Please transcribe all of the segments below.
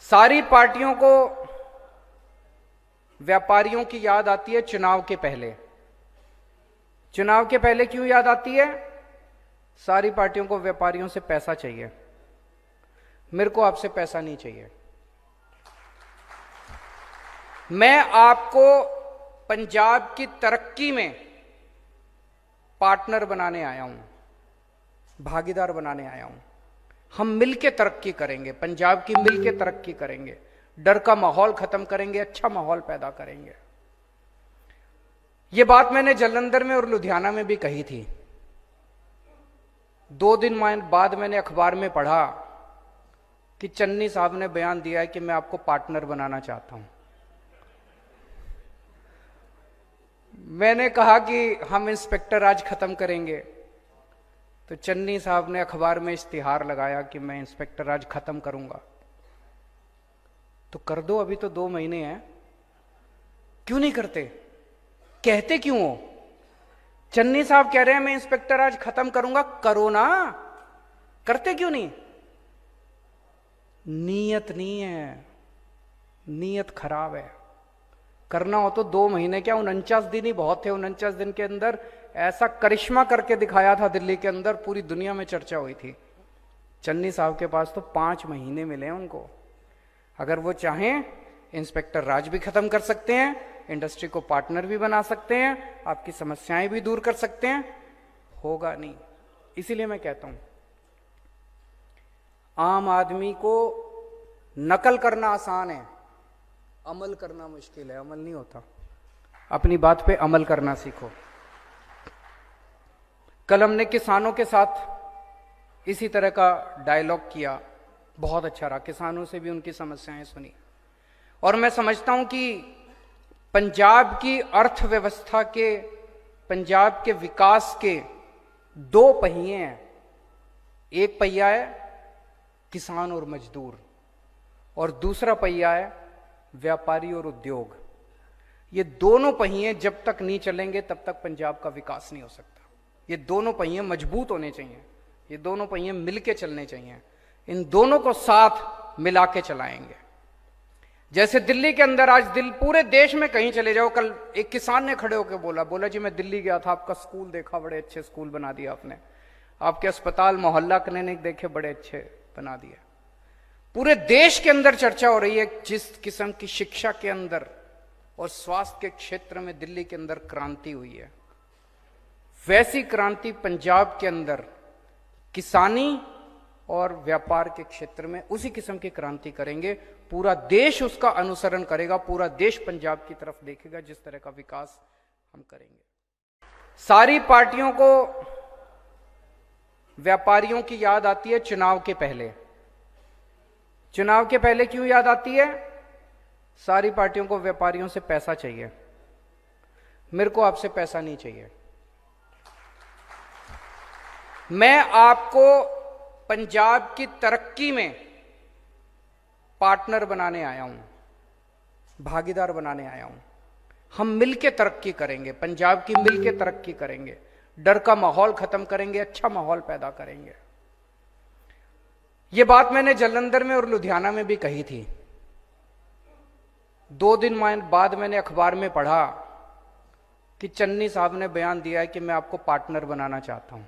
सारी पार्टियों को व्यापारियों की याद आती है चुनाव के पहले। चुनाव के पहले क्यों याद आती है? सारी पार्टियों को व्यापारियों से पैसा चाहिए। मेरे को आपसे पैसा नहीं चाहिए। मैं आपको पंजाब की तरक्की में पार्टनर बनाने आया हूं, भागीदार बनाने आया हूं। हम मिलके तरक्की करेंगे, पंजाब की मिलके तरक्की करेंगे, डर का माहौल खत्म करेंगे, अच्छा माहौल पैदा करेंगे। यह बात मैंने जालंधर में और लुधियाना में भी कही थी। 2 दिन बाद मैंने अखबार में पढ़ा कि चन्नी साहब ने बयान दिया है कि मैं आपको पार्टनर बनाना चाहता हूं। मैंने कहा कि हम इंस्पेक्टर राज खत्म करेंगे, तो चन्नी साहब ने अखबार में इश्तिहार लगाया कि मैं इंस्पेक्टर राज खत्म करूंगा। तो कर दो, अभी तो 2 महीने हैं, क्यों नहीं करते? कहते क्यों हो? चन्नी साहब कह रहे हैं मैं इंस्पेक्टर राज खत्म करूंगा, करो ना, करते क्यों नहीं? नीयत नहीं है, नीयत खराब है। करना हो तो 2 महीने क्या, 49 दिन ही बहुत थे। 49 दिन के अंदर ऐसा करिश्मा करके दिखाया था दिल्ली के अंदर, पूरी दुनिया में चर्चा हुई थी। चन्नी साहब के पास तो 5 महीने मिले हैं उनको। अगर वो चाहें इंस्पेक्टर राज भी खत्म कर सकते हैं, इंडस्ट्री को पार्टनर भी बना सकते हैं, आपकी समस्याएं भी दूर कर सकते हैं। होगा नहीं। इसीलिए मैं कहता हूं, आम आदमी को नकल करना आसान है, अमल करना मुश्किल है। अमल नहीं होता। अपनी बात पे अमल करना सीखो। कल हमने किसानों के साथ इसी तरह का डायलॉग किया, बहुत अच्छा रहा। किसानों से भी उनकी समस्याएं सुनी। और मैं समझता हूं कि पंजाब की अर्थव्यवस्था के, पंजाब के विकास के 2 पहिए हैं। एक पहिया है किसान और मजदूर, और दूसरा पहिया है व्यापारी और उद्योग। ये दोनों पहिए जब तक नहीं चलेंगे तब तक पंजाब का विकास नहीं हो सकता। ये दोनों पहिए मजबूत होने चाहिए, ये दोनों पहिए मिलके चलने चाहिए। इन दोनों को साथ मिला के चलाएंगे। जैसे दिल्ली के अंदर आज पूरे देश में कहीं चले जाओ, कल एक किसान ने खड़े होकर बोला जी मैं दिल्ली गया था, आपका स्कूल देखा, बड़े अच्छे स्कूल बना दिया आपने, आपके अस्पताल मोहल्ला क्लिनिक देखे, बड़े अच्छे बना दिए। पूरे देश के अंदर चर्चा हो रही है जिस किस्म की शिक्षा के अंदर और स्वास्थ्य के क्षेत्र में दिल्ली के अंदर क्रांति हुई है, वैसी क्रांति पंजाब के अंदर किसानी और व्यापार के क्षेत्र में उसी किस्म की क्रांति करेंगे। पूरा देश उसका अनुसरण करेगा, पूरा देश पंजाब की तरफ देखेगा जिस तरह का विकास हम करेंगे। सारी पार्टियों को व्यापारियों की याद आती है चुनाव के पहले। चुनाव के पहले क्यों याद आती है? सारी पार्टियों को व्यापारियों से पैसा चाहिए। मेरे को आपसे पैसा नहीं चाहिए। मैं आपको पंजाब की तरक्की में पार्टनर बनाने आया हूं, भागीदार बनाने आया हूं। हम मिलके तरक्की करेंगे, पंजाब की मिलके तरक्की करेंगे, डर का माहौल खत्म करेंगे, अच्छा माहौल पैदा करेंगे। यह बात मैंने जालंधर में और लुधियाना में भी कही थी। 2 दिन बाद मैंने अखबार में पढ़ा कि चन्नी साहब ने बयान दिया है कि मैं आपको पार्टनर बनाना चाहता हूं।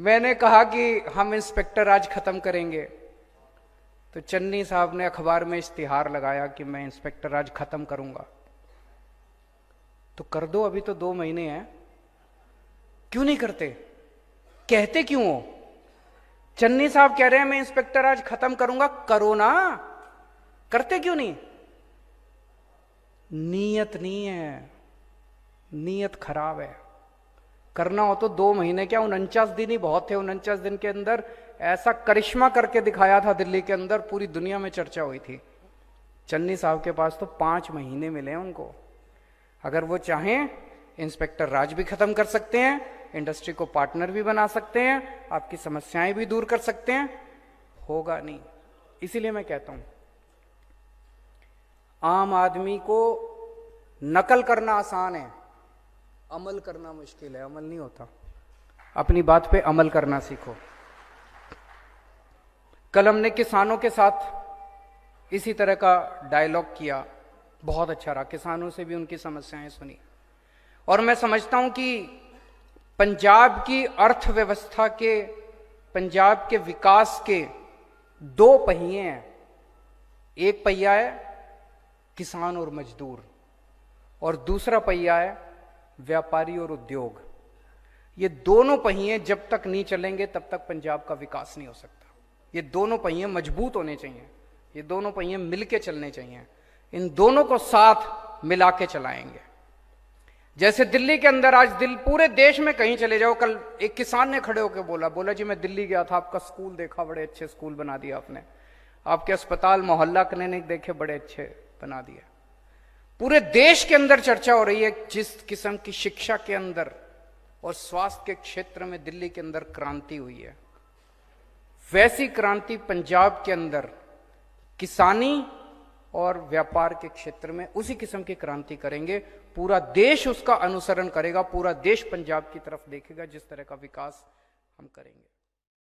मैंने कहा कि हम इंस्पेक्टर राज खत्म करेंगे, तो चन्नी साहब ने अखबार में इश्तिहार लगाया कि मैं इंस्पेक्टर राज खत्म करूंगा। तो कर दो, अभी तो 2 महीने हैं, क्यों नहीं करते? कहते क्यों हो? चन्नी साहब कह रहे हैं मैं इंस्पेक्टर राज खत्म करूंगा, करो ना, करते क्यों नहीं? नीयत नहीं है, नीयत खराब है। करना हो तो 2 महीने क्या, 49 दिन ही बहुत थे। 49 दिन के अंदर ऐसा करिश्मा करके दिखाया था दिल्ली के अंदर, पूरी दुनिया में चर्चा हुई थी। चन्नी साहब के पास तो 5 महीने मिले हैं उनको। अगर वो चाहें इंस्पेक्टर राज भी खत्म कर सकते हैं, इंडस्ट्री को पार्टनर भी बना सकते हैं, आपकी समस्याएं भी दूर कर सकते हैं। होगा नहीं। इसीलिए मैं कहता हूं, आम आदमी को नकल करना आसान है, अमल करना मुश्किल है। अमल नहीं होता। अपनी बात पे अमल करना सीखो। कल हमने किसानों के साथ इसी तरह का डायलॉग किया, बहुत अच्छा रहा। किसानों से भी उनकी समस्याएं सुनी और मैं समझता हूं कि पंजाब की अर्थव्यवस्था के, पंजाब के विकास के दो पहिए हैं। एक पहिया है किसान और मजदूर और दूसरा पहिया है व्यापारी और उद्योग। ये दोनों पहिए जब तक नहीं चलेंगे तब तक पंजाब का विकास नहीं हो सकता। ये दोनों पहिए मजबूत होने चाहिए, ये दोनों पहिए मिलके चलने चाहिए। इन दोनों को साथ मिला के चलाएंगे। जैसे दिल्ली के अंदर आज पूरे देश में कहीं चले जाओ, कल एक किसान ने खड़े होकर बोला जी मैं दिल्ली गया था, आपका स्कूल देखा, बड़े अच्छे स्कूल बना दिया आपने, आपके अस्पताल मोहल्ला क्लिनिक देखे, बड़े अच्छे बना दिया। पूरे देश के अंदर चर्चा हो रही है जिस किस्म की शिक्षा के अंदर और स्वास्थ्य के क्षेत्र में दिल्ली के अंदर क्रांति हुई है, वैसी क्रांति पंजाब के अंदर किसानी और व्यापार के क्षेत्र में उसी किस्म की क्रांति करेंगे। पूरा देश उसका अनुसरण करेगा, पूरा देश पंजाब की तरफ देखेगा जिस तरह का विकास हम करेंगे।